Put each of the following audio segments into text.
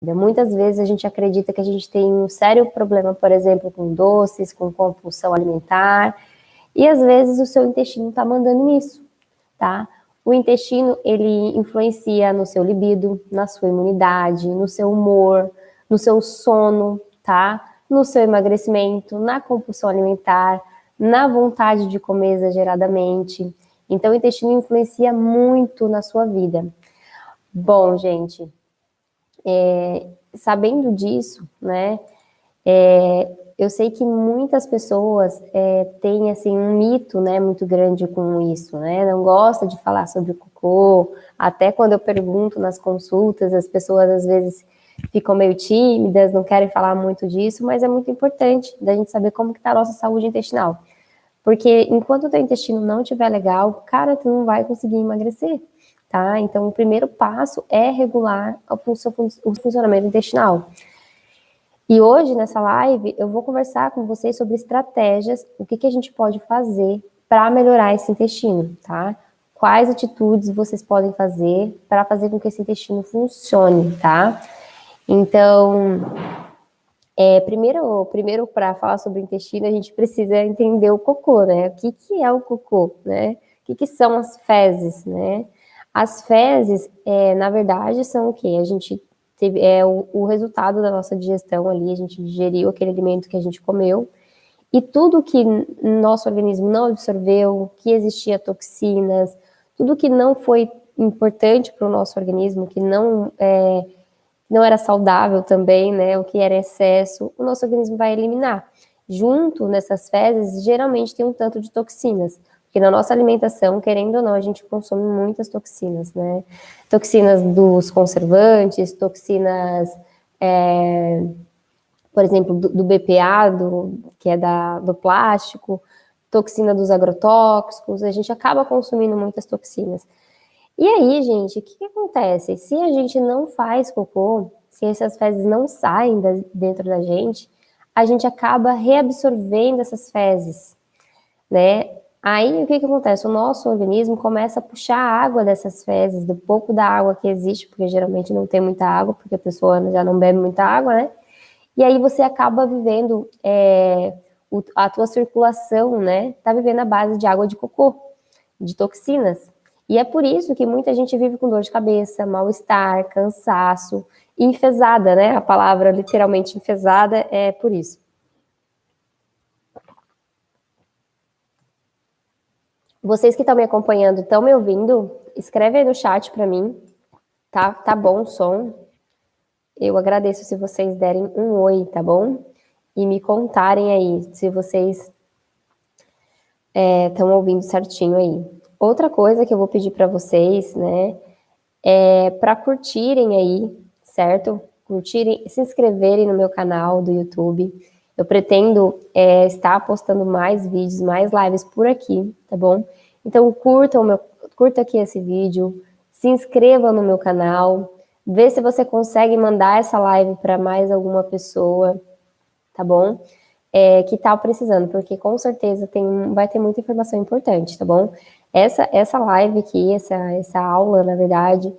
Muitas vezes a gente acredita que a gente tem um sério problema, por exemplo, com doces, com compulsão alimentar, e às vezes o seu intestino está mandando isso, tá? O intestino, ele influencia no seu libido, na sua imunidade, no seu humor, no seu sono, tá? No seu emagrecimento, na compulsão alimentar, na vontade de comer exageradamente. Então, o intestino influencia muito na sua vida. Bom, gente, sabendo disso, né, eu sei que muitas pessoas têm, assim, um mito, né, muito grande com isso, né, não gosta de falar sobre o cocô, até quando eu pergunto nas consultas, as pessoas às vezes ficam meio tímidas, não querem falar muito disso, mas é muito importante da gente saber como que tá a nossa saúde intestinal, porque enquanto o teu intestino não estiver legal, cara, tu não vai conseguir emagrecer, tá? Então, o primeiro passo é regular o funcionamento intestinal. E hoje, nessa live, eu vou conversar com vocês sobre estratégias, o que a gente pode fazer para melhorar esse intestino, tá? Quais atitudes vocês podem fazer para fazer com que esse intestino funcione, tá? Então, primeiro para falar sobre o intestino, a gente precisa entender o cocô, né? O que é o cocô, né? O que são as fezes, né? As fezes, na verdade, são o quê? A gente teve o resultado da nossa digestão ali, a gente digeriu aquele alimento que a gente comeu, e tudo que nosso organismo não absorveu, que existia toxinas, tudo que não foi importante para o nosso organismo, que não era saudável também, né, o que era excesso, o nosso organismo vai eliminar. Junto nessas fezes, geralmente tem um tanto de toxinas, porque na nossa alimentação, querendo ou não, a gente consome muitas toxinas, né? Toxinas dos conservantes, toxinas, por exemplo, do BPA, que é do plástico, toxina dos agrotóxicos, a gente acaba consumindo muitas toxinas. E aí, gente, o que acontece? Se a gente não faz cocô, se essas fezes não saem dentro da gente, a gente acaba reabsorvendo essas fezes, né? Aí, o que acontece? O nosso organismo começa a puxar a água dessas fezes, do pouco da água que existe, porque geralmente não tem muita água, porque a pessoa já não bebe muita água, né? E aí você acaba vivendo a tua circulação, né? Tá vivendo a base de água de cocô, de toxinas. E é por isso que muita gente vive com dor de cabeça, mal-estar, cansaço, enfesada, né? A palavra literalmente enfesada é por isso. Vocês que estão me acompanhando, estão me ouvindo? Escreve aí no chat para mim, tá? Tá bom o som? Eu agradeço se vocês derem um oi, tá bom? E me contarem aí se vocês estão ouvindo certinho aí. Outra coisa que eu vou pedir para vocês, né, é para curtirem aí, certo? Curtirem, se inscreverem no meu canal do YouTube. Eu pretendo estar postando mais vídeos, mais lives por aqui, tá bom? Então curta aqui esse vídeo, se inscreva no meu canal, vê se você consegue mandar essa live para mais alguma pessoa, tá bom? Que tá precisando, porque com certeza vai ter muita informação importante, tá bom? Essa live aqui, essa aula, na verdade,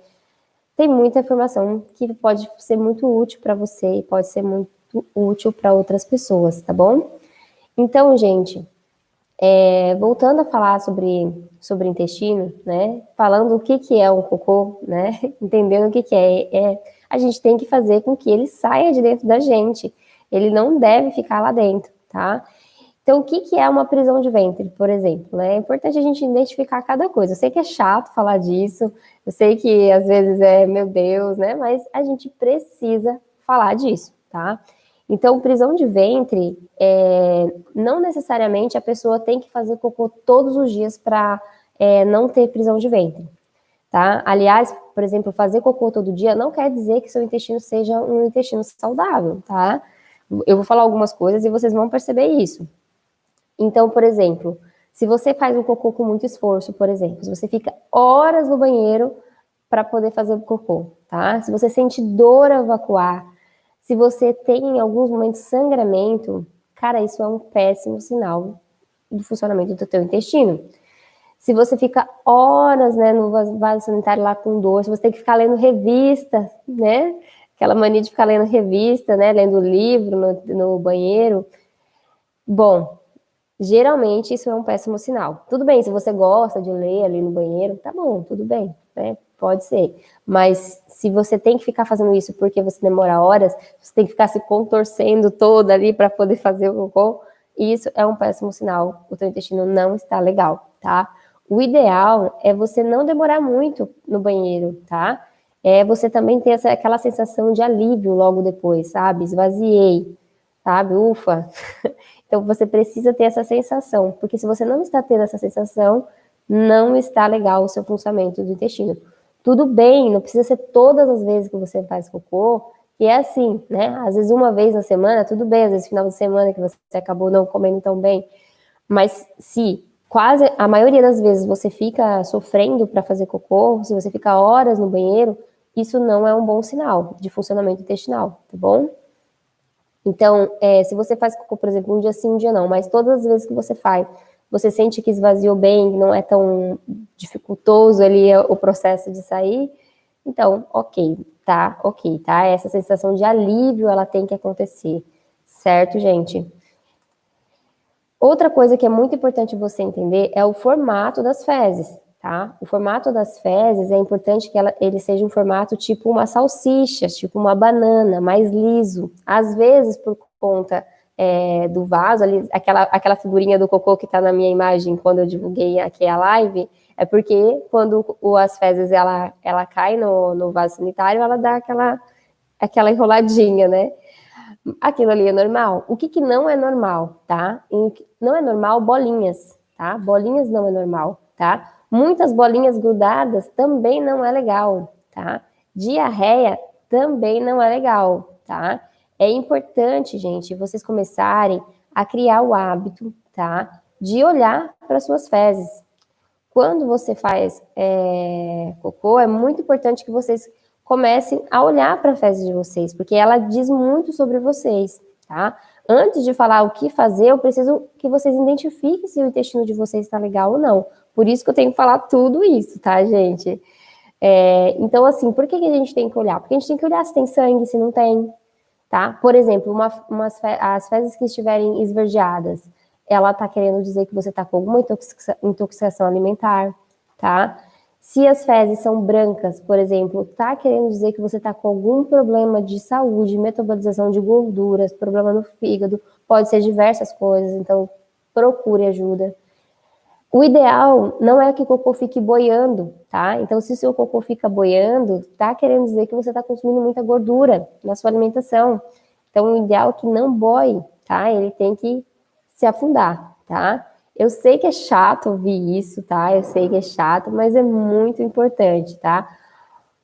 tem muita informação que pode ser muito útil para você e pode ser muito útil para outras pessoas, tá bom? Então, gente, voltando a falar sobre intestino, né? Falando o que é um cocô, né? Entendendo o que é, a gente tem que fazer com que ele saia de dentro da gente. Ele não deve ficar lá dentro, tá? Então, o que é uma prisão de ventre, por exemplo? Né? É importante a gente identificar cada coisa. Eu sei que é chato falar disso, eu sei que às vezes meu Deus, né? Mas a gente precisa falar disso, tá? Então, prisão de ventre, não necessariamente a pessoa tem que fazer cocô todos os dias para não ter prisão de ventre, tá? Aliás, por exemplo, fazer cocô todo dia não quer dizer que seu intestino seja um intestino saudável, tá? Eu vou falar algumas coisas e vocês vão perceber isso. Então, por exemplo, se você faz um cocô com muito esforço, por exemplo, se você fica horas no banheiro para poder fazer o cocô, tá? Se você sente dor ao evacuar, se você tem em alguns momentos sangramento, cara, isso é um péssimo sinal do funcionamento do teu intestino. Se você fica horas, né, no vaso sanitário lá com dor, se você tem que ficar lendo revista, né, aquela mania de ficar lendo revista, né, lendo livro no banheiro. Bom, geralmente isso é um péssimo sinal. Tudo bem, se você gosta de ler ali no banheiro, tá bom, tudo bem, né? Pode ser. Mas se você tem que ficar fazendo isso porque você demora horas, você tem que ficar se contorcendo toda ali para poder fazer o cocô, isso é um péssimo sinal. O teu intestino não está legal, tá? O ideal é você não demorar muito no banheiro, tá? É você também ter aquela sensação de alívio logo depois, sabe? Esvaziei, sabe? Ufa. Então você precisa ter essa sensação, porque se você não está tendo essa sensação, não está legal o seu funcionamento do intestino. Tudo bem, não precisa ser todas as vezes que você faz cocô, que é assim, né? Às vezes uma vez na semana, tudo bem, às vezes final de semana que você acabou não comendo tão bem, mas se quase a maioria das vezes você fica sofrendo para fazer cocô, se você fica horas no banheiro, isso não é um bom sinal de funcionamento intestinal, tá bom? Então, se você faz cocô, por exemplo, um dia sim, um dia não, mas todas as vezes que você faz, você sente que esvaziou bem, que não é tão dificultoso ali o processo de sair, então, ok, tá? Essa sensação de alívio, ela tem que acontecer, certo, gente? Outra coisa que é muito importante você entender é o formato das fezes, tá? O formato das fezes é importante que ele seja um formato tipo uma salsicha, tipo uma banana, mais liso. Às vezes, por conta do vaso, ali, aquela figurinha do cocô que tá na minha imagem quando eu divulguei aqui a live, é porque quando as fezes ela cai no vaso sanitário, ela dá aquela enroladinha, né? Aquilo ali é normal? O que que não é normal, tá? Não é normal bolinhas, tá? Bolinhas não é normal, tá? Muitas bolinhas grudadas também não é legal, tá? Diarreia também não é legal, tá? É importante, gente, vocês começarem a criar o hábito, tá? De olhar para suas fezes. Quando você faz cocô, é muito importante que vocês comecem a olhar para a fezes de vocês, porque ela diz muito sobre vocês, tá? Antes de falar o que fazer, eu preciso que vocês identifiquem se o intestino de vocês está legal ou não. Por isso que eu tenho que falar tudo isso, tá, gente? Então, assim, por que a gente tem que olhar? Porque a gente tem que olhar se tem sangue, se não tem, tá? Por exemplo, as fezes que estiverem esverdeadas, ela tá querendo dizer que você tá com alguma intoxicação alimentar, tá? Se as fezes são brancas, por exemplo, tá querendo dizer que você tá com algum problema de saúde, metabolização de gorduras, problema no fígado, pode ser diversas coisas, então procure ajuda. O ideal não é que o cocô fique boiando, tá? Então, se o seu cocô fica boiando, tá querendo dizer que você tá consumindo muita gordura na sua alimentação. Então, o ideal é que não boie, tá? Ele tem que se afundar, tá? Eu sei que é chato ouvir isso, tá? Eu sei que é chato, mas é muito importante, tá?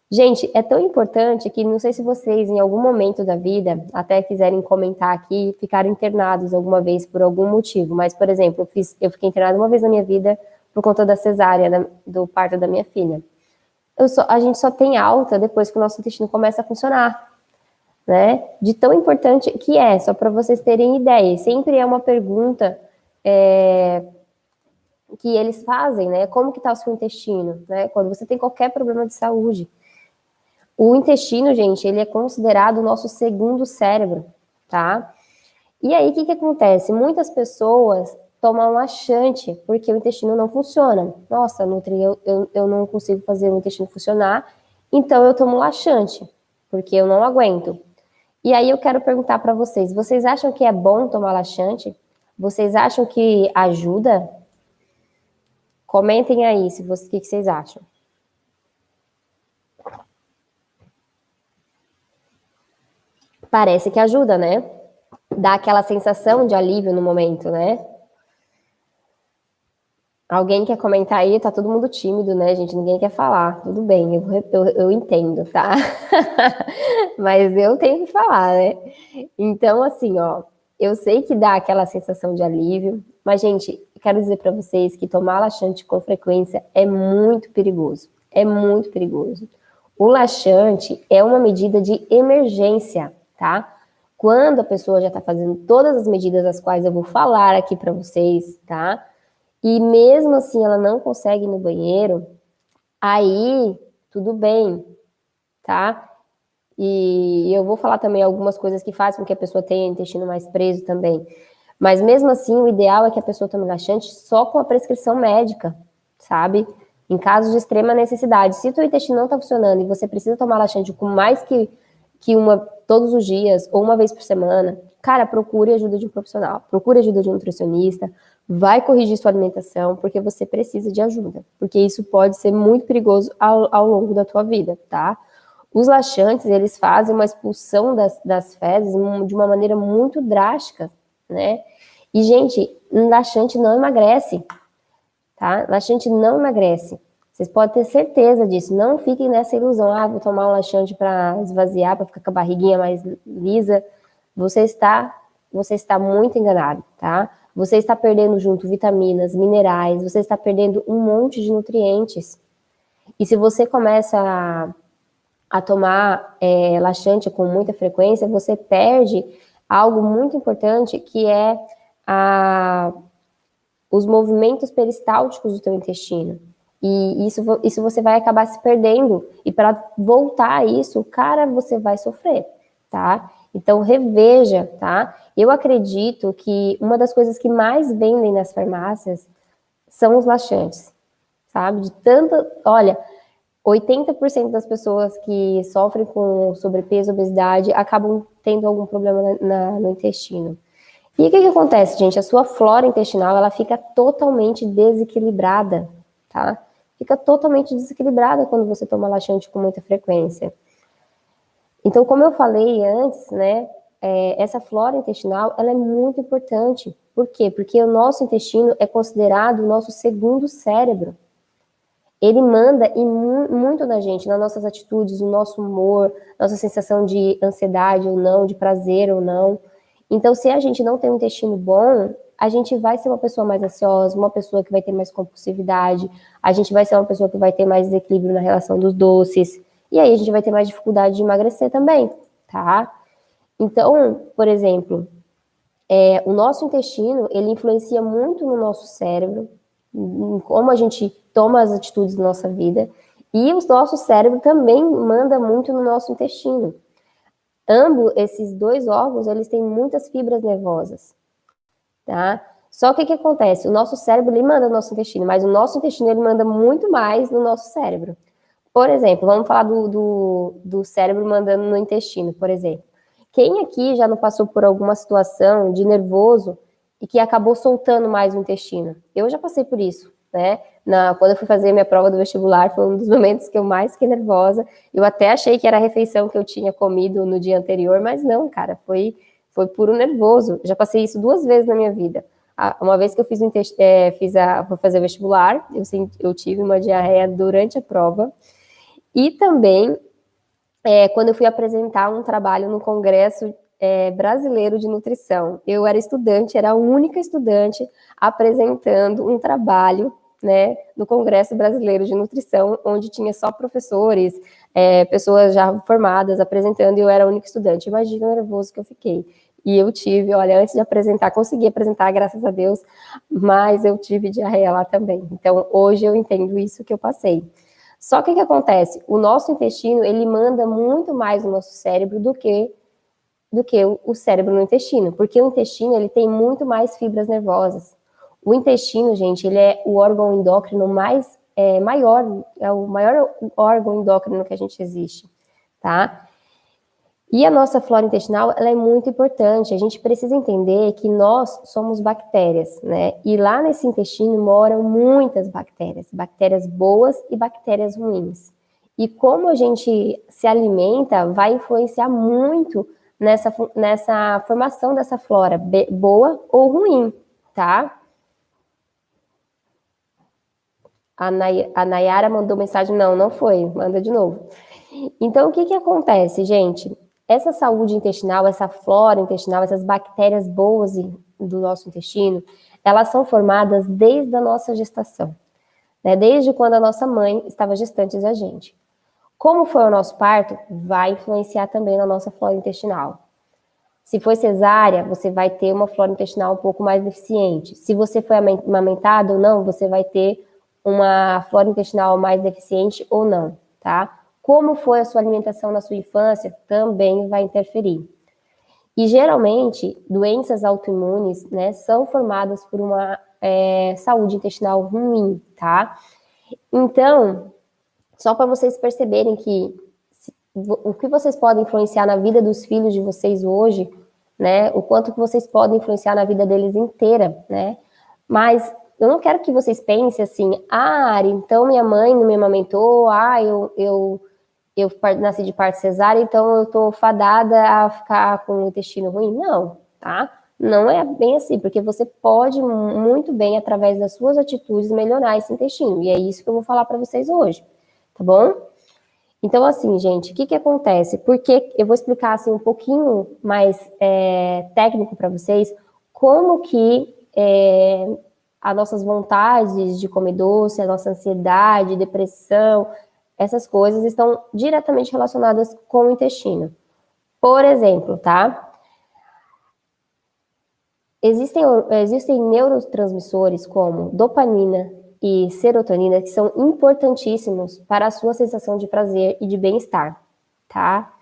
Gente, é tão importante que não sei se vocês, em algum momento da vida, até quiserem comentar aqui, ficaram internados alguma vez por algum motivo. Mas, por exemplo, eu fiquei internada uma vez na minha vida por conta da cesárea, do parto da minha filha. A gente só tem alta depois que o nosso intestino começa a funcionar, né? De tão importante que é, só para vocês terem ideia. Sempre é uma pergunta que eles fazem, né? Como que tá o seu intestino, né? Quando você tem qualquer problema de saúde. O intestino, gente, ele é considerado o nosso segundo cérebro, tá? E aí, o que acontece? Muitas pessoas tomam laxante porque o intestino não funciona. Nossa, Nutri, eu não consigo fazer o intestino funcionar, então eu tomo laxante, porque eu não aguento. E aí eu quero perguntar para vocês, vocês acham que é bom tomar laxante? Vocês acham que ajuda? Comentem aí o que vocês acham. Parece que ajuda, né? Dá aquela sensação de alívio no momento, né? Alguém quer comentar aí? Tá todo mundo tímido, né, gente? Ninguém quer falar. Tudo bem, eu entendo, tá? Mas eu tenho que falar, né? Então, assim, ó, eu sei que dá aquela sensação de alívio, mas, gente, quero dizer para vocês que tomar laxante com frequência é muito perigoso. É muito perigoso. O laxante é uma medida de emergência, tá? Quando a pessoa já tá fazendo todas as medidas as quais eu vou falar aqui para vocês, tá? E mesmo assim ela não consegue ir no banheiro, aí tudo bem, tá? E eu vou falar também algumas coisas que fazem com que a pessoa tenha intestino mais preso também. Mas mesmo assim, o ideal é que a pessoa tome laxante só com a prescrição médica, sabe? Em casos de extrema necessidade. Se o teu intestino não está funcionando e você precisa tomar laxante com mais que uma todos os dias ou uma vez por semana, cara, procure ajuda de um profissional, procure ajuda de um nutricionista, vai corrigir sua alimentação, porque você precisa de ajuda, porque isso pode ser muito perigoso ao longo da tua vida, tá? Os laxantes, eles fazem uma expulsão das fezes de uma maneira muito drástica, né? E, gente, laxante não emagrece, tá? Laxante não emagrece. Vocês podem ter certeza disso. Não fiquem nessa ilusão. Ah, vou tomar um laxante para esvaziar, para ficar com a barriguinha mais lisa. Você está muito enganado, tá? Você está perdendo junto vitaminas, minerais, você está perdendo um monte de nutrientes. E se você começa a tomar laxante com muita frequência, você perde algo muito importante, que é os movimentos peristálticos do teu intestino. E isso você vai acabar se perdendo. E para voltar a isso, cara, você vai sofrer, tá? Então, reveja, tá? Eu acredito que uma das coisas que mais vendem nas farmácias são os laxantes, sabe? De tanta... Olha, 80% das pessoas que sofrem com sobrepeso, obesidade, acabam tendo algum problema no intestino. E o que acontece, gente? A sua flora intestinal, ela fica totalmente desequilibrada, tá? Fica totalmente desequilibrada quando você toma laxante com muita frequência. Então, como eu falei antes, né, essa flora intestinal, ela é muito importante. Por quê? Porque o nosso intestino é considerado o nosso segundo cérebro. Ele manda muito na gente, nas nossas atitudes, no nosso humor, nossa sensação de ansiedade ou não, de prazer ou não. Então, se a gente não tem um intestino bom, a gente vai ser uma pessoa mais ansiosa, uma pessoa que vai ter mais compulsividade, a gente vai ser uma pessoa que vai ter mais desequilíbrio na relação dos doces, e aí a gente vai ter mais dificuldade de emagrecer também, tá? Então, por exemplo, o nosso intestino, ele influencia muito no nosso cérebro, em como a gente toma as atitudes da nossa vida, e o nosso cérebro também manda muito no nosso intestino. Ambos, esses dois órgãos, eles têm muitas fibras nervosas, tá? Só que o que acontece? O nosso cérebro, ele manda no nosso intestino, mas o nosso intestino, ele manda muito mais no nosso cérebro. Por exemplo, vamos falar do cérebro mandando no intestino, por exemplo. Quem aqui já não passou por alguma situação de nervoso e que acabou soltando mais o intestino? Eu já passei por isso, né? Quando eu fui fazer minha prova do vestibular, foi um dos momentos que eu mais fiquei nervosa. Eu até achei que era a refeição que eu tinha comido no dia anterior, mas não, cara, foi puro nervoso. Eu já passei isso 2 vezes na minha vida. Uma vez que eu fui fazer o vestibular, eu tive uma diarreia durante a prova. E também, quando eu fui apresentar um trabalho no Congresso Brasileiro de Nutrição. Eu era estudante, era a única estudante apresentando um trabalho, né, no Congresso Brasileiro de Nutrição, onde tinha só professores, pessoas já formadas apresentando, e eu era a única estudante. Imagina o nervoso que eu fiquei. E eu tive, olha, antes de apresentar, consegui apresentar, graças a Deus, mas eu tive diarreia lá também. Então, hoje eu entendo isso que eu passei. Só que o que acontece? O nosso intestino, ele manda muito mais no nosso cérebro do que o cérebro no intestino, porque o intestino, ele tem muito mais fibras nervosas. O intestino, gente, ele é o órgão endócrino maior, é o maior órgão endócrino que a gente existe, tá? E a nossa flora intestinal, ela é muito importante. A gente precisa entender que nós somos bactérias, né? E lá nesse intestino moram muitas bactérias, bactérias boas e bactérias ruins. E como a gente se alimenta vai influenciar muito nessa formação dessa flora, boa ou ruim, tá? A Nayara mandou mensagem, não foi, manda de novo. Então, o que acontece, gente? Essa saúde intestinal, essa flora intestinal, essas bactérias boas do nosso intestino, elas são formadas desde a nossa gestação, né? Desde quando a nossa mãe estava gestante da gente. Como foi o nosso parto, vai influenciar também na nossa flora intestinal. Se foi cesárea, você vai ter uma flora intestinal um pouco mais deficiente. Se você foi amamentado ou não, você vai ter uma flora intestinal mais deficiente ou não, tá? como foi a sua alimentação na sua infância, também vai interferir. E geralmente, doenças autoimunes, né, são formadas por uma saúde intestinal ruim, tá? Então, só para vocês perceberem que o que vocês podem influenciar na vida dos filhos de vocês hoje, né? O quanto que vocês podem influenciar na vida deles inteira, né? Mas eu não quero que vocês pensem assim, Ari, então minha mãe não me amamentou, eu nasci de parto cesárea, então eu tô fadada a ficar com o intestino ruim. Não, tá? Não é bem assim, porque você pode muito bem, através das suas atitudes, melhorar esse intestino. E é isso que eu vou falar para vocês hoje, tá bom? Então, assim, gente, o que acontece? Porque eu vou explicar assim um pouquinho mais técnico para vocês como que as nossas vontades de comer doce, a nossa ansiedade, depressão, essas coisas estão diretamente relacionadas com o intestino. Por exemplo, tá? Existem neurotransmissores como dopamina e serotonina que são importantíssimos para a sua sensação de prazer e de bem-estar, tá?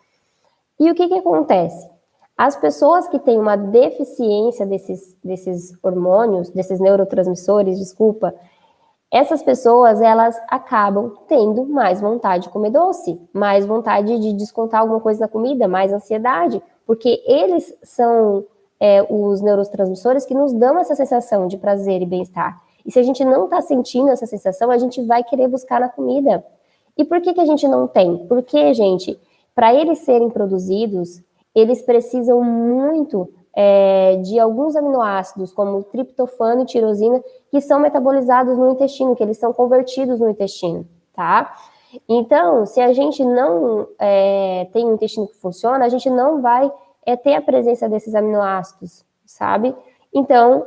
E o que acontece? As pessoas que têm uma deficiência desses hormônios, desses neurotransmissores, desculpa, essas pessoas, elas acabam tendo mais vontade de comer doce, mais vontade de descontar alguma coisa na comida, mais ansiedade, porque eles são os neurotransmissores que nos dão essa sensação de prazer e bem-estar. E se a gente não está sentindo essa sensação, a gente vai querer buscar na comida. E por que a gente não tem? Porque, gente, para eles serem produzidos, eles precisam muito de alguns aminoácidos, como triptofano e tirosina, que são metabolizados no intestino, que eles são convertidos no intestino, tá? Então, se a gente não tem um intestino que funciona, a gente não vai ter a presença desses aminoácidos, sabe? Então,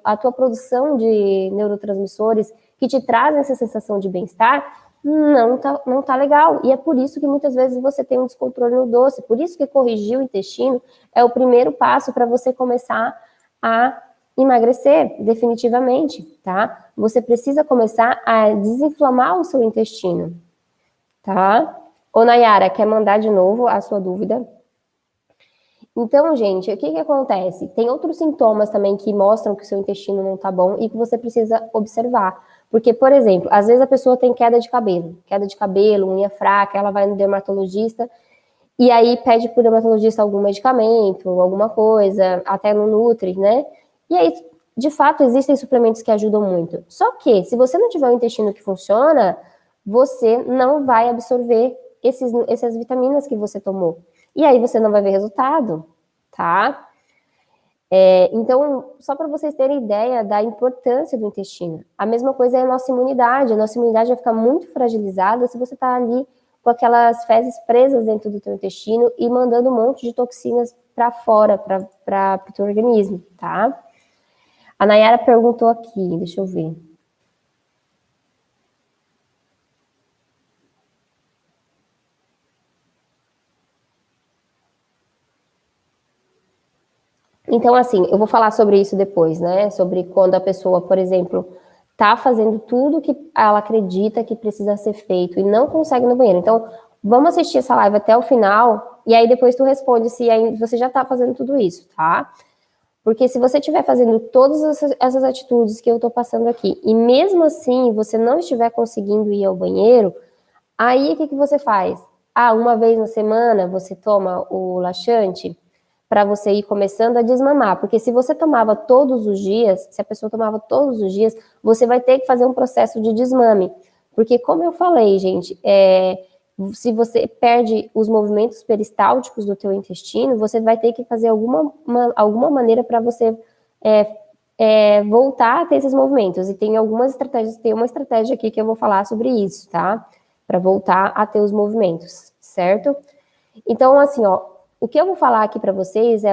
a tua produção de neurotransmissores que te trazem essa sensação de bem-estar não tá legal. E é por isso que muitas vezes você tem um descontrole no doce. Por isso que corrigir o intestino é o primeiro passo para você começar a emagrecer, definitivamente, tá? Você precisa começar a desinflamar o seu intestino, tá? Ô, Nayara, quer mandar de novo a sua dúvida? Então, gente, o que acontece? Tem outros sintomas também que mostram que o seu intestino não tá bom e que você precisa observar. Porque, por exemplo, às vezes a pessoa tem queda de cabelo, unha fraca, ela vai no dermatologista e aí pede pro dermatologista algum medicamento, alguma coisa, até no Nutri, né? E aí, de fato, existem suplementos que ajudam muito. Só que, se você não tiver um intestino que funciona, você não vai absorver essas vitaminas que você tomou. E aí você não vai ver resultado, tá? Então, só para vocês terem ideia da importância do intestino. A mesma coisa é a nossa imunidade. A nossa imunidade vai ficar muito fragilizada se você está ali com aquelas fezes presas dentro do teu intestino e mandando um monte de toxinas para fora, para o teu organismo, tá? A Nayara perguntou aqui, deixa eu ver. Então, assim, eu vou falar sobre isso depois, né? Sobre quando a pessoa, por exemplo, tá fazendo tudo que ela acredita que precisa ser feito e não consegue no banheiro. Então, vamos assistir essa live até o final e aí depois tu responde se aí você já tá fazendo tudo isso, tá? Porque se você estiver fazendo todas essas atitudes que eu tô passando aqui e mesmo assim você não estiver conseguindo ir ao banheiro, aí o que você faz? Uma vez na semana você toma o laxante para você ir começando a desmamar, porque se você tomava todos os dias, se a pessoa tomava todos os dias, você vai ter que fazer um processo de desmame, porque como eu falei, gente, se você perde os movimentos peristálticos do teu intestino, você vai ter que fazer alguma maneira para você voltar a ter esses movimentos, e tem algumas estratégias, tem uma estratégia aqui que eu vou falar sobre isso, tá? Para voltar a ter os movimentos, certo? Então, assim, ó, o que eu vou falar aqui para vocês é,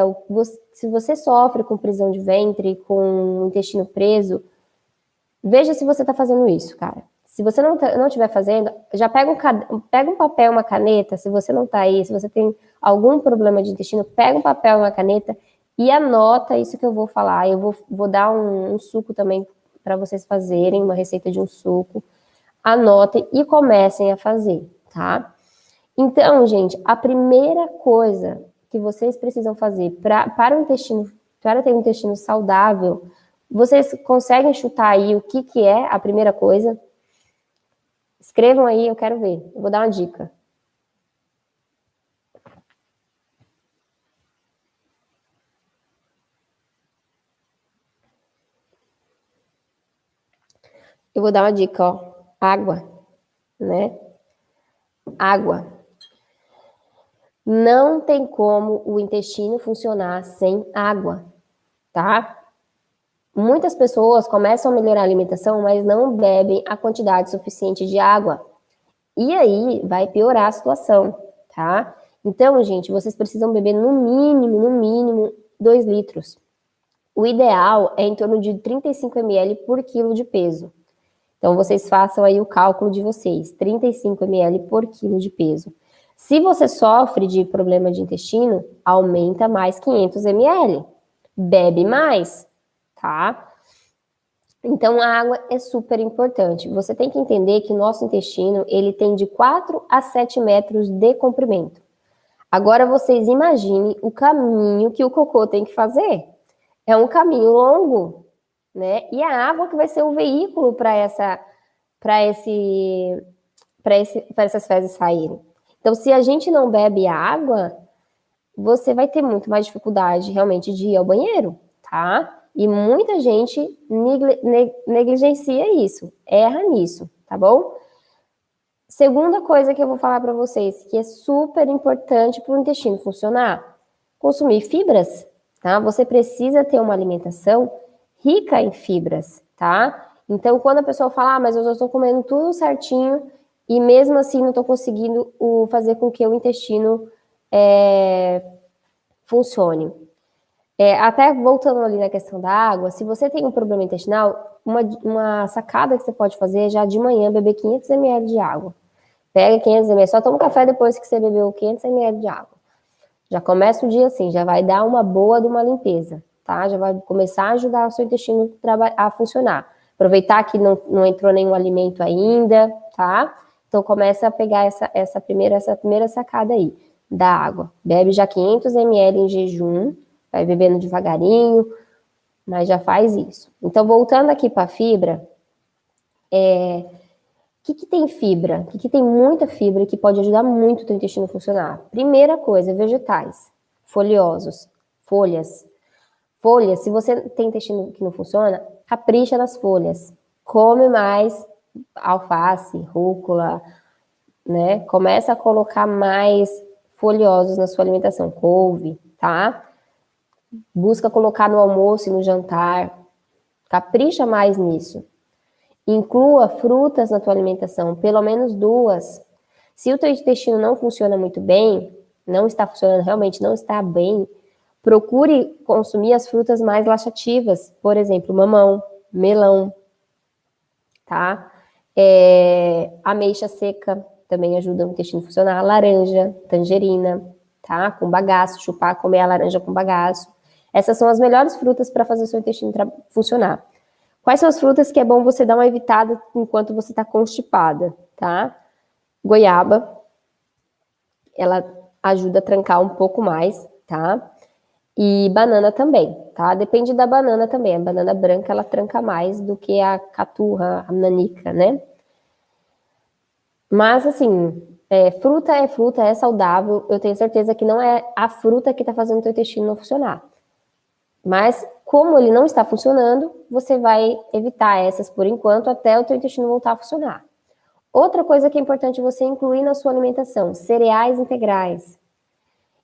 se você sofre com prisão de ventre, com o intestino preso, veja se você está fazendo isso, cara. Se você não estiver fazendo, já pega um papel, uma caneta, se você não está aí, se você tem algum problema de intestino, pega um papel, uma caneta e anota isso que eu vou falar. Eu vou dar um suco também para vocês fazerem, uma receita de um suco. anotem e comecem a fazer, tá? Então, gente, a primeira coisa que vocês precisam fazer para ter um intestino saudável, vocês conseguem chutar aí o que é a primeira coisa? Escrevam aí, eu quero ver. Eu vou dar uma dica. Eu vou dar uma dica, ó. Água, né? Água. Não tem como o intestino funcionar sem água, tá? Muitas pessoas começam a melhorar a alimentação, mas não bebem a quantidade suficiente de água. E aí vai piorar a situação, tá? Então, gente, vocês precisam beber no mínimo, 2 litros. O ideal é em torno de 35 ml por quilo de peso. Então, vocês façam aí o cálculo de vocês, 35 ml por quilo de peso. Se você sofre de problema de intestino, aumenta mais 500 ml. Bebe mais, tá? Então, a água é super importante. Você tem que entender que o nosso intestino, ele tem de 4 a 7 metros de comprimento. Agora, vocês imaginem o caminho que o cocô tem que fazer. É um caminho longo, né? E a água que vai ser o veículo para essas fezes saírem. Então, se a gente não bebe água, você vai ter muito mais dificuldade realmente de ir ao banheiro, tá? E muita gente negligencia isso, erra nisso, tá bom? Segunda coisa que eu vou falar para vocês, que é super importante para o intestino funcionar, consumir fibras, tá? Você precisa ter uma alimentação rica em fibras, tá? Então, quando a pessoa fala, mas eu já estou comendo tudo certinho e mesmo assim não estou conseguindo fazer com que o intestino funcione. Até voltando ali na questão da água, se você tem um problema intestinal, uma sacada que você pode fazer é já de manhã beber 500 ml de água. Pega 500 ml, só toma um café depois que você bebeu 500 ml de água. Já começa o dia assim, já vai dar uma boa de uma limpeza, tá? Já vai começar a ajudar o seu intestino a funcionar. Aproveitar que não entrou nenhum alimento ainda, tá? Então começa a pegar essa primeira sacada aí da água. Bebe já 500 ml em jejum, vai bebendo devagarinho, mas já faz isso. Então voltando aqui para a fibra, o que tem fibra? O que tem muita fibra que pode ajudar muito o teu intestino a funcionar? Primeira coisa, vegetais, folhosos, folhas. Folhas, se você tem intestino que não funciona, capricha nas folhas. Come mais alface, rúcula, né? Começa a colocar mais folhosos na sua alimentação, couve, tá? Busca colocar no almoço e no jantar. Capricha mais nisso. Inclua frutas na tua alimentação, pelo menos 2. Se o teu intestino não funciona muito bem, não está funcionando realmente, não está bem, procure consumir as frutas mais laxativas, por exemplo, mamão, melão, tá? Ameixa seca também ajuda o intestino a funcionar, laranja, tangerina, tá? Com bagaço, comer a laranja com bagaço. Essas são as melhores frutas para fazer o seu intestino funcionar. Quais são as frutas que é bom você dar uma evitada enquanto você está constipada, tá? Goiaba, ela ajuda a trancar um pouco mais, tá? E banana também, tá? Depende da banana também. A banana branca, ela tranca mais do que a caturra, a nanica, né? Mas, assim, fruta, é saudável. Eu tenho certeza que não é a fruta que tá fazendo o teu intestino não funcionar. Mas, como ele não está funcionando, você vai evitar essas por enquanto até o teu intestino voltar a funcionar. Outra coisa que é importante você incluir na sua alimentação, cereais integrais.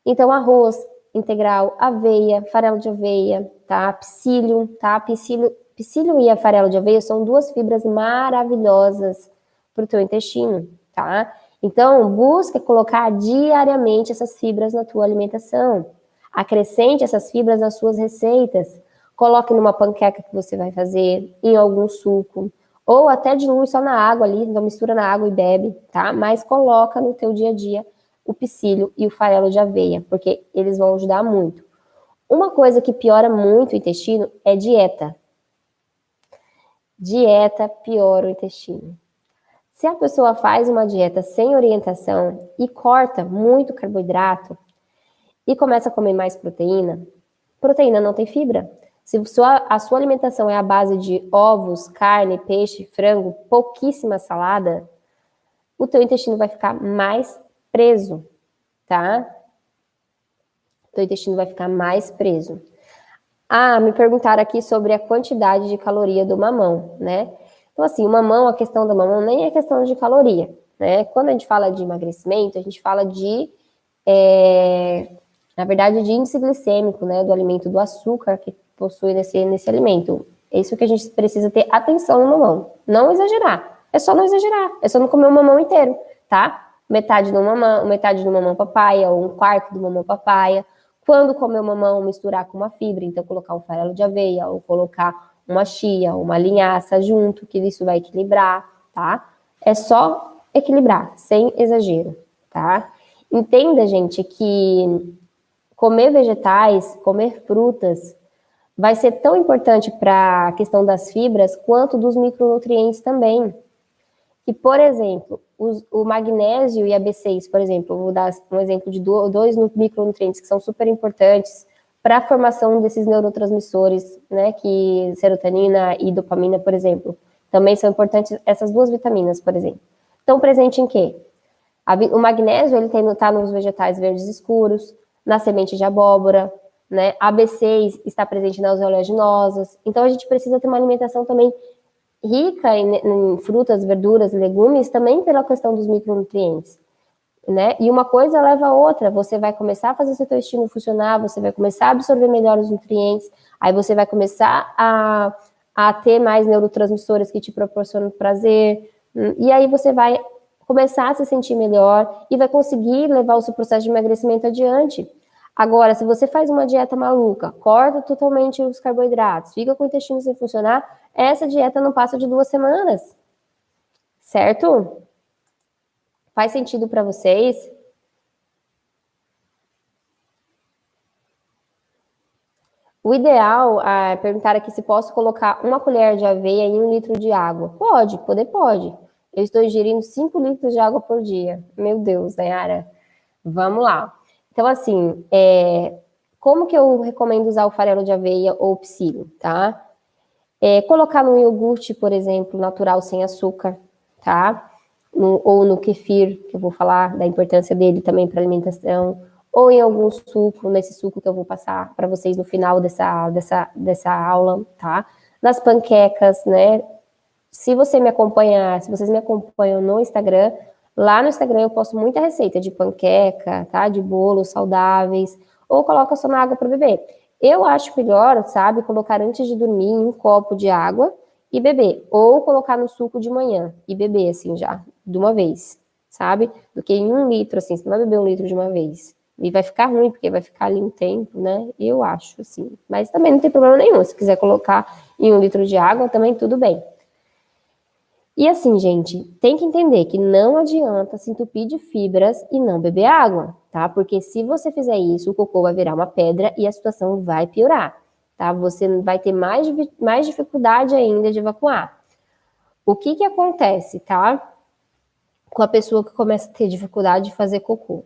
Então, arroz integral, aveia, farelo de aveia, tá? Psyllium, tá? Psyllium e a farelo de aveia são 2 fibras maravilhosas para o teu intestino, tá? Então, busca colocar diariamente essas fibras na tua alimentação. Acrescente essas fibras nas suas receitas. Coloque numa panqueca que você vai fazer, em algum suco, ou até dilui só na água ali, então mistura na água e bebe, tá? Mas coloca no teu dia a dia o psyllium e o farelo de aveia, porque eles vão ajudar muito. Uma coisa que piora muito o intestino é dieta. Dieta piora o intestino. Se a pessoa faz uma dieta sem orientação e corta muito carboidrato e começa a comer mais proteína, proteína não tem fibra. Se a sua alimentação é a base de ovos, carne, peixe, frango, pouquíssima salada, o teu intestino vai ficar mais preso, tá? O teu intestino vai ficar mais preso. Ah, me perguntaram aqui sobre a quantidade de caloria do mamão, né? Então, assim, o mamão, a questão do mamão nem é questão de caloria, né? Quando a gente fala de emagrecimento, a gente fala de, na verdade, de índice glicêmico, né? Do alimento, do açúcar que possui nesse alimento. É isso que a gente precisa ter atenção no mamão. Não exagerar. É só não exagerar. É só não comer o mamão inteiro, tá? Metade do mamão papaya, ou um quarto do mamão papaya. Quando comer o mamão, misturar com uma fibra, então colocar um farelo de aveia, ou colocar uma chia, uma linhaça junto, que isso vai equilibrar, tá? É só equilibrar, sem exagero, tá? Entenda, gente, que comer vegetais, comer frutas, vai ser tão importante para a questão das fibras, quanto dos micronutrientes também. Que, por exemplo, o magnésio e a B6, por exemplo, vou dar um exemplo de dois micronutrientes que são super importantes para a formação desses neurotransmissores, né, que serotonina e dopamina, por exemplo, também são importantes essas duas vitaminas, por exemplo. Estão presentes em quê? O magnésio, ele está nos vegetais verdes escuros, na semente de abóbora, né? A B6 está presente nas oleaginosas. Então, a gente precisa ter uma alimentação também rica em frutas, verduras, legumes, também pela questão dos micronutrientes, né? E uma coisa leva a outra, você vai começar a fazer seu intestino funcionar, você vai começar a absorver melhor os nutrientes, aí você vai começar a ter mais neurotransmissores que te proporcionam prazer, e aí você vai começar a se sentir melhor e vai conseguir levar o seu processo de emagrecimento adiante. Agora, se você faz uma dieta maluca, corta totalmente os carboidratos, fica com o intestino sem funcionar, essa dieta não passa de 2 semanas, certo? Faz sentido para vocês? O ideal, perguntar aqui se posso colocar uma colher de aveia em 1 litro de água. Pode. Eu estou ingerindo 5 litros de água por dia. Meu Deus, Nayara. Vamos lá. Então, assim, como que eu recomendo usar o farelo de aveia ou o psyllium, tá? Colocar no iogurte, por exemplo, natural sem açúcar, tá? Ou no kefir, que eu vou falar da importância dele também para alimentação, ou em algum suco, nesse suco que eu vou passar para vocês no final dessa aula, tá? Nas panquecas, né? Se vocês me acompanham no Instagram, lá no Instagram eu posto muita receita de panqueca, tá? De bolos saudáveis, ou coloca só na água para beber. Eu acho melhor, sabe, colocar antes de dormir em um copo de água e beber, ou colocar no suco de manhã e beber, assim, já, de uma vez, sabe? Do que em 1 litro, assim, você não vai beber 1 litro de uma vez. E vai ficar ruim, porque vai ficar ali um tempo, né? Eu acho, assim. Mas também não tem problema nenhum. Se quiser colocar em 1 litro de água, também tudo bem. E assim, gente, tem que entender que não adianta se entupir de fibras e não beber água, tá? Porque se você fizer isso, o cocô vai virar uma pedra e a situação vai piorar, tá? Você vai ter mais dificuldade ainda de evacuar. O que acontece, tá? Com a pessoa que começa a ter dificuldade de fazer cocô.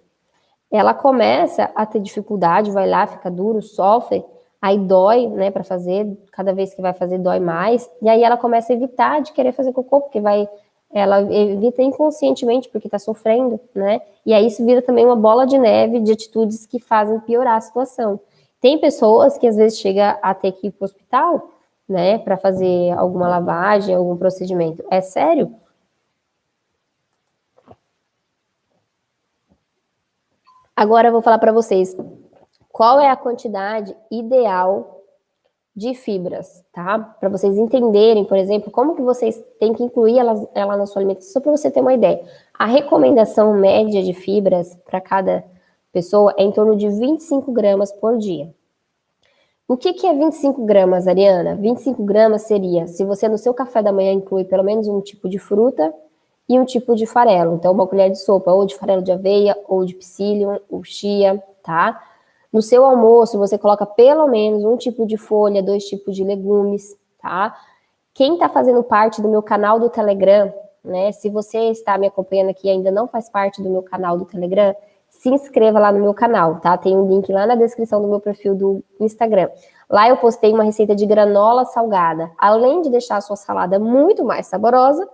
Ela começa a ter dificuldade, vai lá, fica duro, sofre, aí dói, né, para fazer, cada vez que vai fazer dói mais, e aí ela começa a evitar de querer fazer cocô, porque ela evita inconscientemente, porque tá sofrendo, né, e aí isso vira também uma bola de neve de atitudes que fazem piorar a situação. Tem pessoas que às vezes chega a ter que ir pro hospital, né, para fazer alguma lavagem, algum procedimento. É sério? Agora eu vou falar para vocês qual é a quantidade ideal de fibras, tá? Para vocês entenderem, por exemplo, como que vocês têm que incluir ela na sua alimentação, só para você ter uma ideia. A recomendação média de fibras para cada pessoa é em torno de 25 gramas por dia. O que é 25 gramas, Ariana? 25 gramas seria, se você no seu café da manhã inclui pelo menos um tipo de fruta e um tipo de farelo. Então, uma colher de sopa ou de farelo de aveia, ou de psyllium, ou chia, tá? No seu almoço, você coloca pelo menos um tipo de folha, 2 tipos de legumes, tá? Quem tá fazendo parte do meu canal do Telegram, né? Se você está me acompanhando aqui e ainda não faz parte do meu canal do Telegram, se inscreva lá no meu canal, tá? Tem um link lá na descrição do meu perfil do Instagram. Lá eu postei uma receita de granola salgada. Além de deixar a sua salada muito mais saborosa,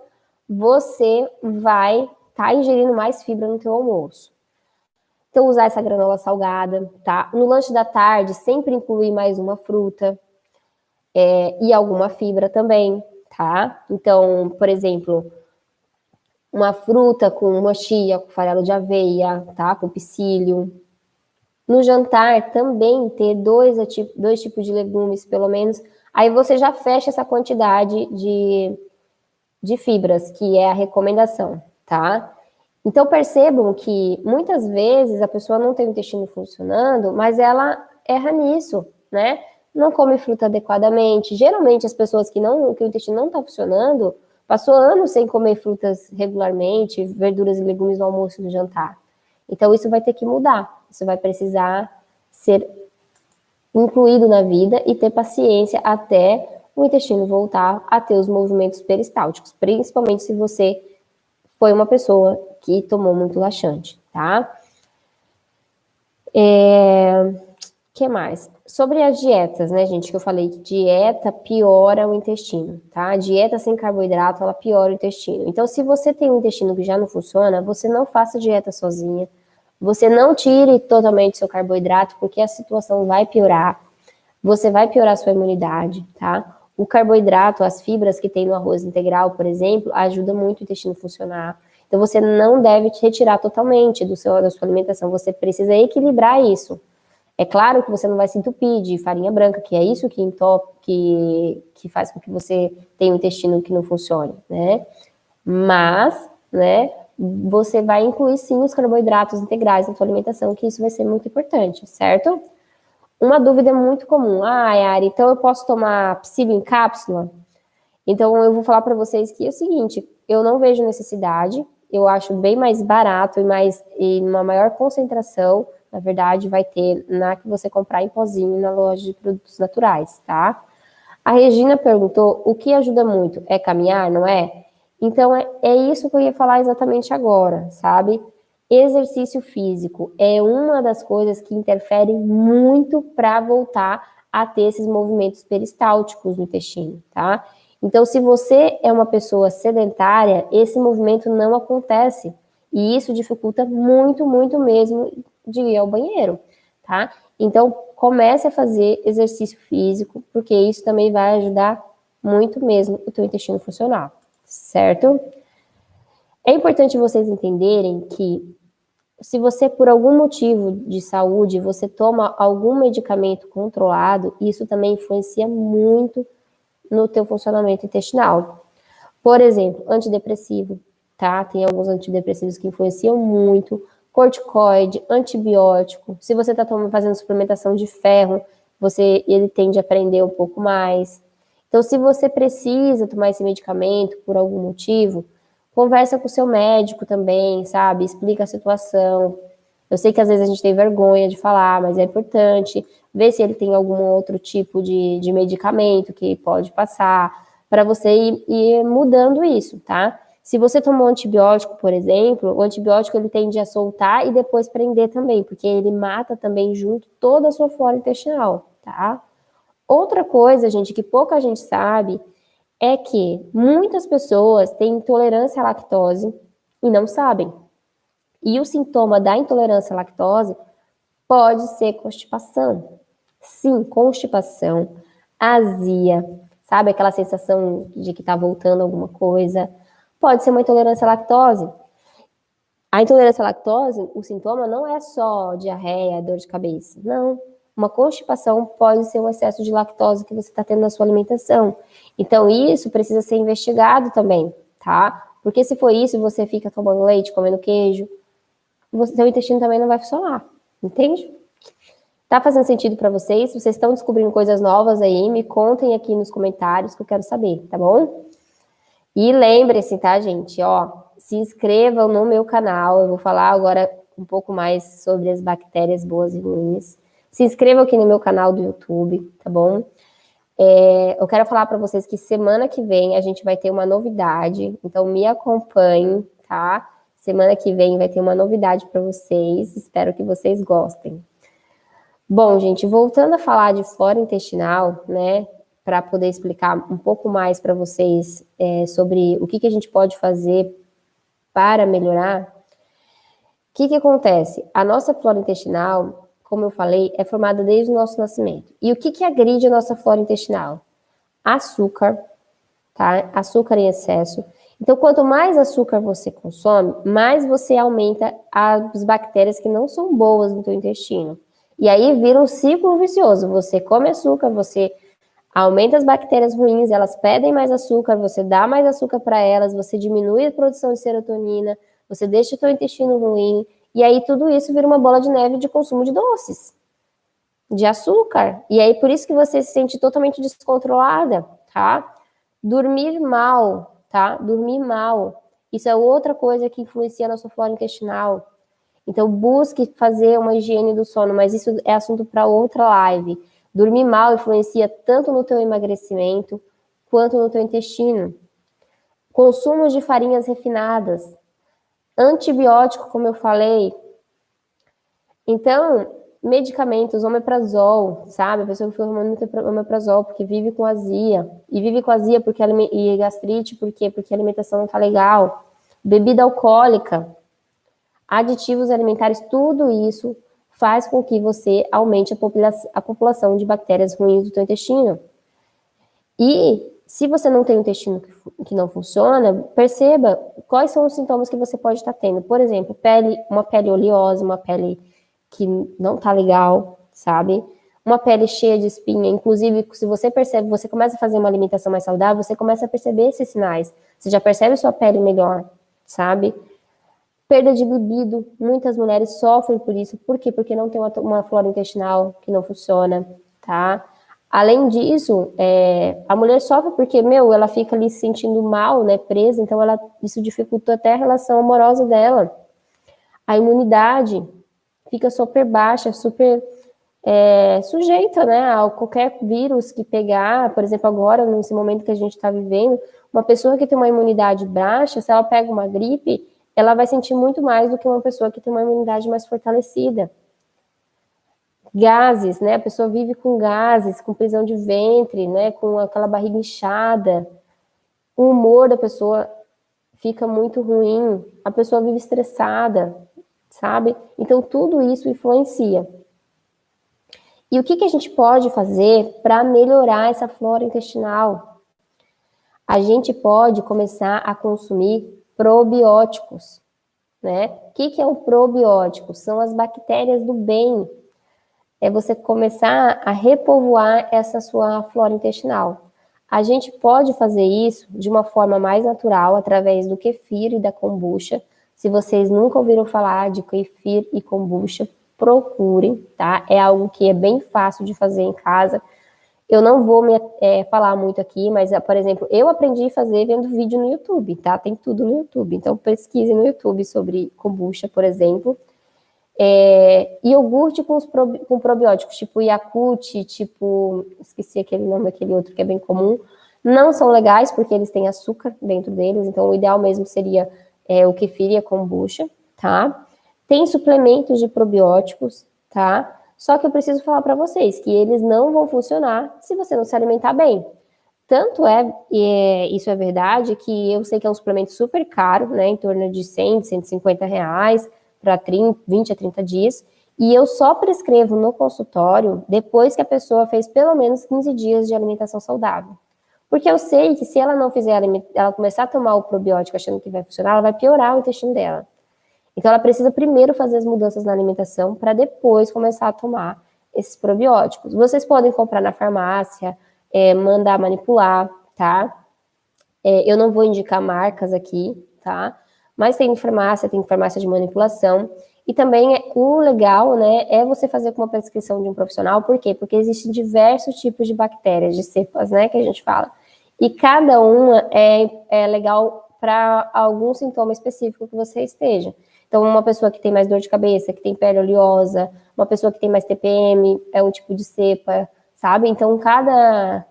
você vai estar ingerindo mais fibra no teu almoço. Então, usar essa granola salgada, tá? No lanche da tarde, sempre incluir mais uma fruta e alguma fibra também, tá? Então, por exemplo, uma fruta com uma chia, com farelo de aveia, tá? Com psyllium. No jantar, também ter dois tipos de legumes, pelo menos. Aí você já fecha essa quantidade de fibras, que é a recomendação, tá? Então, percebam que muitas vezes a pessoa não tem o intestino funcionando, mas ela erra nisso, né? Não come fruta adequadamente. Geralmente, as pessoas que o intestino não está funcionando, passou anos sem comer frutas regularmente, verduras e legumes no almoço e no jantar. Então, isso vai ter que mudar. Isso vai precisar ser incluído na vida e ter paciência até o intestino voltar a ter os movimentos peristálticos, principalmente se você foi uma pessoa que tomou muito laxante, tá? Que mais? Sobre as dietas, né, gente, que eu falei que dieta piora o intestino, tá? A dieta sem carboidrato, ela piora o intestino. Então, se você tem um intestino que já não funciona, você não faça dieta sozinha, você não tire totalmente seu carboidrato, porque a situação vai piorar, você vai piorar a sua imunidade, tá? O carboidrato, as fibras que tem no arroz integral, por exemplo, ajuda muito o intestino a funcionar. Então, você não deve te retirar totalmente da sua alimentação, você precisa equilibrar isso. É claro que você não vai se entupir de farinha branca, que é isso que faz com que você tenha um intestino que não funcione, né? Mas, né, você vai incluir sim os carboidratos integrais na sua alimentação, que isso vai ser muito importante, certo? Uma dúvida muito comum. Ari, então eu posso tomar psilio em cápsula? Então eu vou falar para vocês que é o seguinte, eu não vejo necessidade, eu acho bem mais barato e uma maior concentração, na verdade, vai ter na que você comprar em pozinho na loja de produtos naturais, tá? A Regina perguntou, o que ajuda muito? É caminhar, não é? Então, é isso que eu ia falar exatamente agora, sabe? Exercício físico é uma das coisas que interfere muito para voltar a ter esses movimentos peristálticos no intestino, tá? Então, se você é uma pessoa sedentária, esse movimento não acontece. E isso dificulta muito, muito mesmo de ir ao banheiro, tá? Então, comece a fazer exercício físico, porque isso também vai ajudar muito mesmo o teu intestino funcionar, certo? É importante vocês entenderem que se você, por algum motivo de saúde, você toma algum medicamento controlado, isso também influencia muito no teu funcionamento intestinal. Por exemplo, antidepressivo, tá? Tem alguns antidepressivos que influenciam muito, corticoide, antibiótico. Se você está fazendo suplementação de ferro, ele tende a prender um pouco mais. Então, se você precisa tomar esse medicamento por algum motivo, conversa com o seu médico também, sabe? Explica a situação. Eu sei que às vezes a gente tem vergonha de falar, mas é importante ver se ele tem algum outro tipo de medicamento que pode passar, para você ir mudando isso, tá? Se você tomou antibiótico, por exemplo, o antibiótico ele tende a soltar e depois prender também, porque ele mata também junto toda a sua flora intestinal, tá? Outra coisa, gente, que pouca gente sabe, é que muitas pessoas têm intolerância à lactose e não sabem. E o sintoma da intolerância à lactose pode ser constipação. Sim, constipação, azia, sabe aquela sensação de que está voltando alguma coisa? Pode ser uma intolerância à lactose. A intolerância à lactose, o sintoma não é só diarreia, dor de cabeça. Não. Uma constipação pode ser um excesso de lactose que você está tendo na sua alimentação. Então, isso precisa ser investigado também, tá? Porque se for isso, você fica tomando leite, comendo queijo, seu intestino também não vai funcionar, entende? Tá fazendo sentido para vocês? Se vocês estão descobrindo coisas novas aí, me contem aqui nos comentários que eu quero saber, tá bom? E lembre-se, tá, gente? Ó, se inscrevam no meu canal. Eu vou falar agora um pouco mais sobre as bactérias boas e ruins. Se inscrevam aqui no meu canal do YouTube, tá bom? Eu quero falar para vocês que semana que vem a gente vai ter uma novidade, então me acompanhem, tá? Semana que vem vai ter uma novidade para vocês, espero que vocês gostem. Bom, gente, voltando a falar de flora intestinal, né, para poder explicar um pouco mais para vocês sobre o que a gente pode fazer para melhorar, o que acontece? A nossa flora intestinal, como eu falei, é formada desde o nosso nascimento. E o que agride a nossa flora intestinal? Açúcar, tá? Açúcar em excesso. Então, quanto mais açúcar você consome, mais você aumenta as bactérias que não são boas no teu intestino. E aí vira um ciclo vicioso. Você come açúcar, você aumenta as bactérias ruins, elas pedem mais açúcar, você dá mais açúcar para elas, você diminui a produção de serotonina, você deixa o teu intestino ruim, e aí tudo isso vira uma bola de neve de consumo de doces, de açúcar. E aí por isso que você se sente totalmente descontrolada, tá? Dormir mal, tá? Dormir mal. Isso é outra coisa que influencia na sua flora intestinal. Então busque fazer uma higiene do sono, mas isso é assunto para outra live. Dormir mal influencia tanto no teu emagrecimento quanto no teu intestino. Consumo de farinhas refinadas. Antibiótico, como eu falei. Então, medicamentos, omeprazol, sabe? A pessoa que fica tomando muito omeprazol porque vive com azia. E vive com azia e gastrite, por quê? Porque a alimentação não tá legal. Bebida alcoólica, aditivos alimentares, tudo isso faz com que você aumente a população de bactérias ruins do teu intestino. E se você não tem um intestino que não funciona, perceba quais são os sintomas que você pode estar tendo. Por exemplo, uma pele oleosa, uma pele que não tá legal, sabe? Uma pele cheia de espinha. Inclusive, se você percebe, você começa a fazer uma alimentação mais saudável, você começa a perceber esses sinais. Você já percebe sua pele melhor, sabe? Perda de libido, muitas mulheres sofrem por isso. Por quê? Porque não tem uma flora intestinal que não funciona, tá? Além disso, a mulher sofre porque, ela fica ali se sentindo mal, né, presa, então isso dificulta até a relação amorosa dela. A imunidade fica super baixa, super sujeita, né, a qualquer vírus que pegar. Por exemplo, agora, nesse momento que a gente está vivendo, uma pessoa que tem uma imunidade baixa, se ela pega uma gripe, ela vai sentir muito mais do que uma pessoa que tem uma imunidade mais fortalecida. Gases, né? A pessoa vive com gases, com prisão de ventre, né? Com aquela barriga inchada. O humor da pessoa fica muito ruim. A pessoa vive estressada, sabe? Então, tudo isso influencia. E o que a gente pode fazer para melhorar essa flora intestinal? A gente pode começar a consumir probióticos, né? O que é um probiótico? São as bactérias do bem. É você começar a repovoar essa sua flora intestinal. A gente pode fazer isso de uma forma mais natural, através do kefir e da kombucha. Se vocês nunca ouviram falar de kefir e kombucha, procurem, tá? É algo que é bem fácil de fazer em casa. Eu não vou falar muito aqui, mas, por exemplo, eu aprendi a fazer vendo vídeo no YouTube, tá? Tem tudo no YouTube. Então, pesquise no YouTube sobre kombucha, por exemplo. Iogurte com probióticos, tipo Yakult, tipo, esqueci aquele nome, aquele outro que é bem comum, não são legais porque eles têm açúcar dentro deles, então o ideal mesmo seria o kefir e a kombucha, tá? Tem suplementos de probióticos, tá? Só que eu preciso falar para vocês que eles não vão funcionar se você não se alimentar bem. Tanto isso é verdade, que eu sei que é um suplemento super caro, né, em torno de 100, 150 reais, para 20 a 30 dias, e eu só prescrevo no consultório depois que a pessoa fez pelo menos 15 dias de alimentação saudável. Porque eu sei que se ela não fizer, ela começar a tomar o probiótico achando que vai funcionar, ela vai piorar o intestino dela. Então ela precisa primeiro fazer as mudanças na alimentação para depois começar a tomar esses probióticos. Vocês podem comprar na farmácia, mandar manipular, tá? Eu não vou indicar marcas aqui, tá? Mas tem farmácia de manipulação. E também o legal, né, é você fazer com uma prescrição de um profissional. Por quê? Porque existem diversos tipos de bactérias, de cepas, né, que a gente fala. E cada uma é legal para algum sintoma específico que você esteja. Então, uma pessoa que tem mais dor de cabeça, que tem pele oleosa, uma pessoa que tem mais TPM, é um tipo de cepa, sabe? Então, cada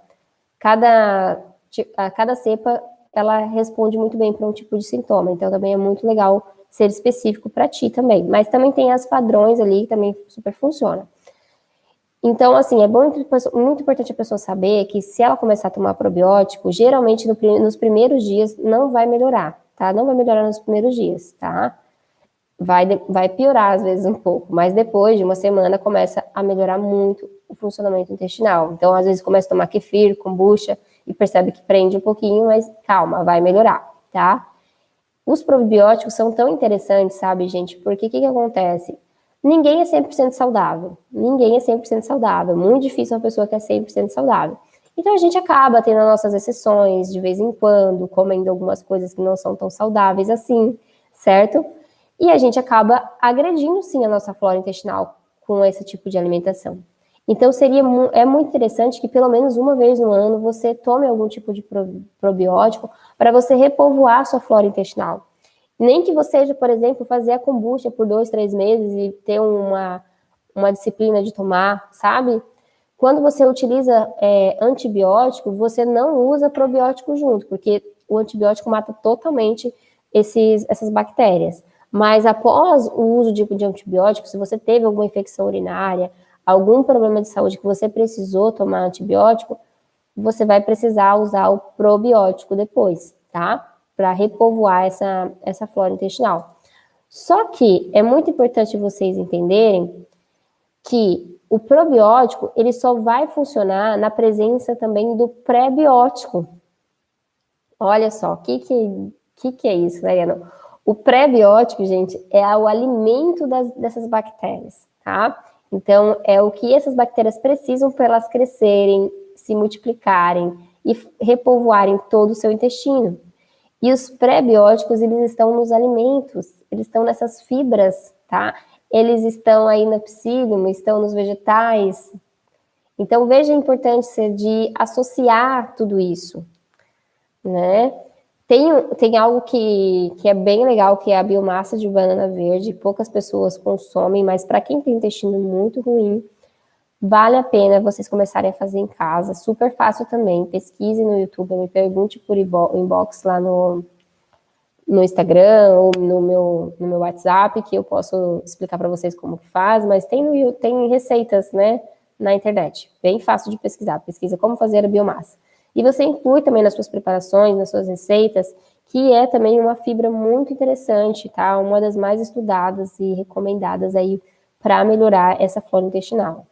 cada cepa, ela responde muito bem para um tipo de sintoma, então também é muito legal ser específico para ti também, mas também tem as padrões ali que também super funciona. Então, assim, é muito importante a pessoa saber que se ela começar a tomar probiótico, geralmente nos primeiros dias não vai melhorar, tá? Não vai melhorar nos primeiros dias, tá? Vai piorar às vezes um pouco, mas depois de uma semana começa a melhorar muito o funcionamento intestinal. Então, às vezes começa a tomar kefir, kombucha e percebe que prende um pouquinho, mas calma, vai melhorar, tá? Os probióticos são tão interessantes, sabe, gente? Porque o que acontece? Ninguém é 100% saudável. Ninguém é 100% saudável. Muito difícil uma pessoa que é 100% saudável. Então a gente acaba tendo as nossas exceções de vez em quando, comendo algumas coisas que não são tão saudáveis assim, certo? E a gente acaba agredindo sim a nossa flora intestinal com esse tipo de alimentação. Então é muito interessante que pelo menos uma vez no ano você tome algum tipo de probiótico para você repovoar a sua flora intestinal. Nem que você seja, por exemplo, fazer a kombucha por 2, 3 meses e ter uma disciplina de tomar, sabe? Quando você utiliza antibiótico, você não usa probiótico junto, porque o antibiótico mata totalmente essas bactérias. Mas após o uso de antibiótico, se você teve alguma infecção urinária, algum problema de saúde que você precisou tomar antibiótico, você vai precisar usar o probiótico depois, tá? Para repovoar essa flora intestinal. Só que é muito importante vocês entenderem que o probiótico, ele só vai funcionar na presença também do pré-biótico. Olha só, o que é isso, Mariana? O pré-biótico, gente, é o alimento dessas bactérias, tá? Então, é o que essas bactérias precisam para elas crescerem, se multiplicarem e repovoarem todo o seu intestino. E os pré-bióticos, eles estão nos alimentos, eles estão nessas fibras, tá? Eles estão aí no psílimo, estão nos vegetais. Então, veja a importância de associar tudo isso, né? Tem algo que é bem legal, que é a biomassa de banana verde. Poucas pessoas consomem, mas para quem tem intestino muito ruim, vale a pena vocês começarem a fazer em casa. Super fácil também. Pesquise no YouTube, me pergunte por inbox lá no Instagram ou no meu WhatsApp, que eu posso explicar para vocês como que faz, mas tem receitas, né, na internet. Bem fácil de pesquisar. Pesquisa como fazer a biomassa. E você inclui também nas suas preparações, nas suas receitas, que é também uma fibra muito interessante, tá? Uma das mais estudadas e recomendadas aí para melhorar essa flora intestinal.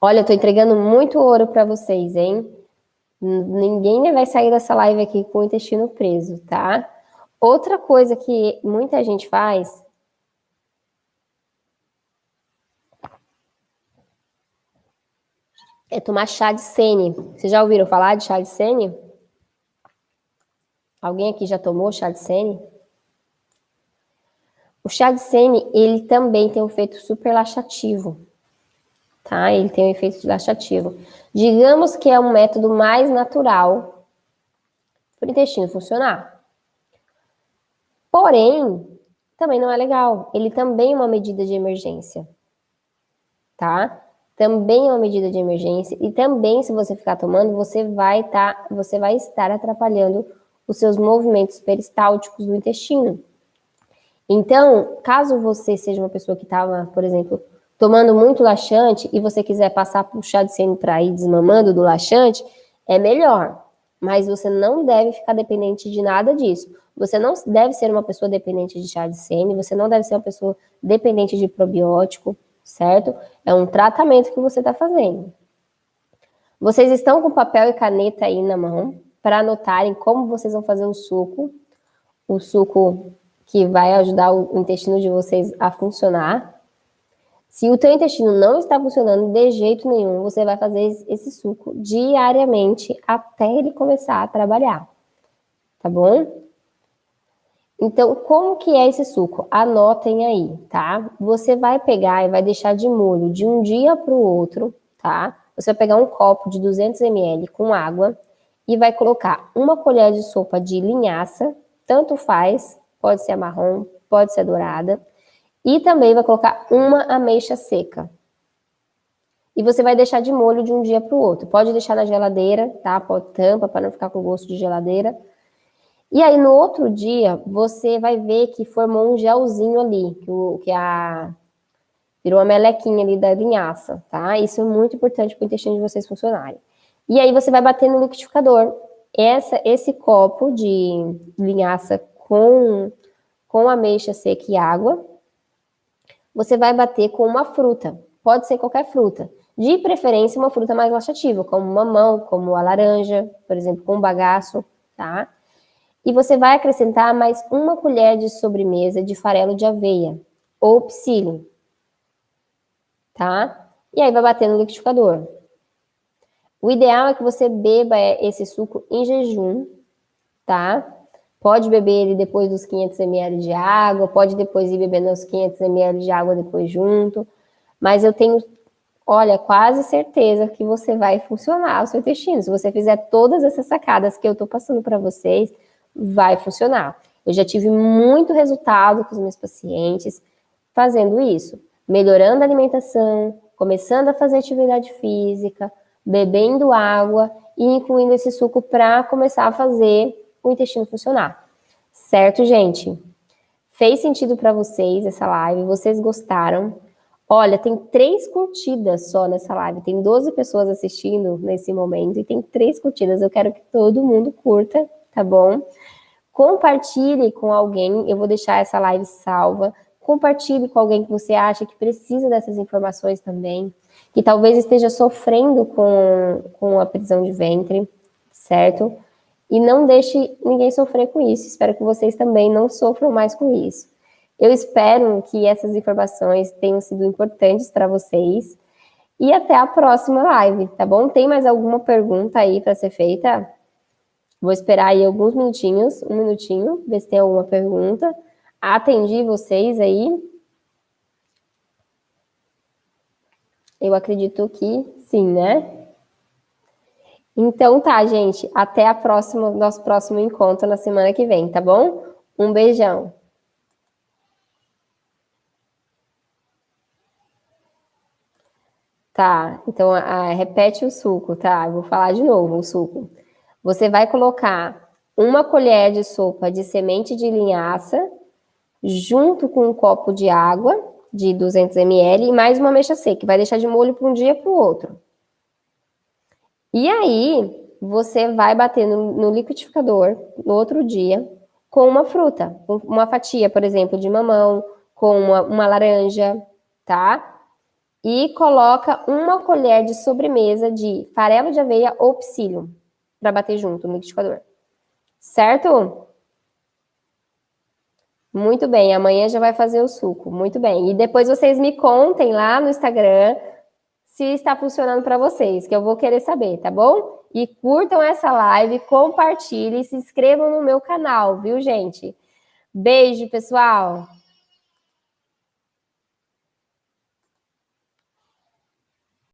Olha, eu tô entregando muito ouro para vocês, hein? Ninguém vai sair dessa live aqui com o intestino preso, tá? Outra coisa que muita gente faz é tomar chá de sene. Vocês já ouviram falar de chá de sene? Alguém aqui já tomou chá de sene? O chá de sene, ele também tem um efeito super laxativo, tá? Ele tem um efeito laxativo. Digamos que é um método mais natural para o intestino funcionar. Porém, também não é legal. Ele também é uma medida de emergência, tá? Também é uma medida de emergência e também, se você ficar tomando, você vai estar atrapalhando os seus movimentos peristálticos do intestino. Então, caso você seja uma pessoa que estava, por exemplo, tomando muito laxante e você quiser passar para o chá de sene para ir desmamando do laxante, é melhor. Mas você não deve ficar dependente de nada disso. Você não deve ser uma pessoa dependente de chá de sene, você não deve ser uma pessoa dependente de probiótico, certo? É um tratamento que você está fazendo. Vocês estão com papel e caneta aí na mão para anotarem como vocês vão fazer o suco que vai ajudar o intestino de vocês a funcionar. Se o teu intestino não está funcionando de jeito nenhum, você vai fazer esse suco diariamente até ele começar a trabalhar, tá bom? Então, como que é esse suco? Anotem aí, tá? Você vai pegar e vai deixar de molho de um dia para o outro, tá? Você vai pegar um copo de 200 ml com água e vai colocar uma colher de sopa de linhaça, tanto faz, pode ser marrom, pode ser dourada, e também vai colocar uma ameixa seca. e você vai deixar de molho de um dia para o outro. Pode deixar na geladeira, tá? Pode tampa para não ficar com gosto de geladeira. E aí, no outro dia, você vai ver que formou um gelzinho ali, virou uma melequinha ali da linhaça, tá? Isso é muito importante para o intestino de vocês funcionarem. E aí, você vai bater no liquidificador. Esse copo de linhaça com ameixa seca e água, você vai bater com uma fruta. Pode ser qualquer fruta. De preferência, uma fruta mais laxativa, como mamão, como a laranja, por exemplo, com bagaço, tá? E você vai acrescentar mais uma colher de sobremesa de farelo de aveia ou psyllium, tá? E aí vai bater no liquidificador. O ideal é que você beba esse suco em jejum, tá? Pode beber ele depois dos 500 ml de água, pode depois ir bebendo os 500 ml de água depois junto, mas eu tenho, olha, quase certeza que você vai funcionar o seu intestino. Se você fizer todas essas sacadas que eu tô passando para vocês, vai funcionar. Eu já tive muito resultado com os meus pacientes fazendo isso, melhorando a alimentação, começando a fazer atividade física, bebendo água e incluindo esse suco para começar a fazer o intestino funcionar. Certo, gente? Fez sentido para vocês essa live? Vocês gostaram? Olha, tem 3 curtidas só nessa live. Tem 12 pessoas assistindo nesse momento e tem 3 curtidas. Eu quero que todo mundo curta, tá bom? Compartilhe com alguém. Eu vou deixar essa live salva. Compartilhe com alguém que você acha que precisa dessas informações também, que talvez esteja sofrendo com a prisão de ventre, certo? E não deixe ninguém sofrer com isso. Espero que vocês também não sofram mais com isso. Eu espero que essas informações tenham sido importantes para vocês. E até a próxima live, tá bom? Tem mais alguma pergunta aí para ser feita? Vou esperar aí alguns minutinhos, um minutinho, ver se tem alguma pergunta. Atendi vocês aí? Eu acredito que sim, né? Então tá, gente. Até nosso próximo encontro na semana que vem, tá bom? Um beijão. Tá, então repete o suco, tá? Eu vou falar de novo o suco. Você vai colocar uma colher de sopa de semente de linhaça junto com um copo de água de 200 ml e mais uma ameixa seca. Vai deixar de molho para um dia para o outro. E aí, você vai bater no liquidificador no outro dia com uma fruta, uma fatia, por exemplo, de mamão, com uma laranja, tá? E coloca uma colher de sobremesa de farelo de aveia ou psyllium para bater junto no liquidificador. Certo? Muito bem, amanhã já vai fazer o suco. Muito bem. E depois vocês me contem lá no Instagram se está funcionando para vocês, que eu vou querer saber, tá bom? E curtam essa live, compartilhem e se inscrevam no meu canal, viu, gente? Beijo, pessoal!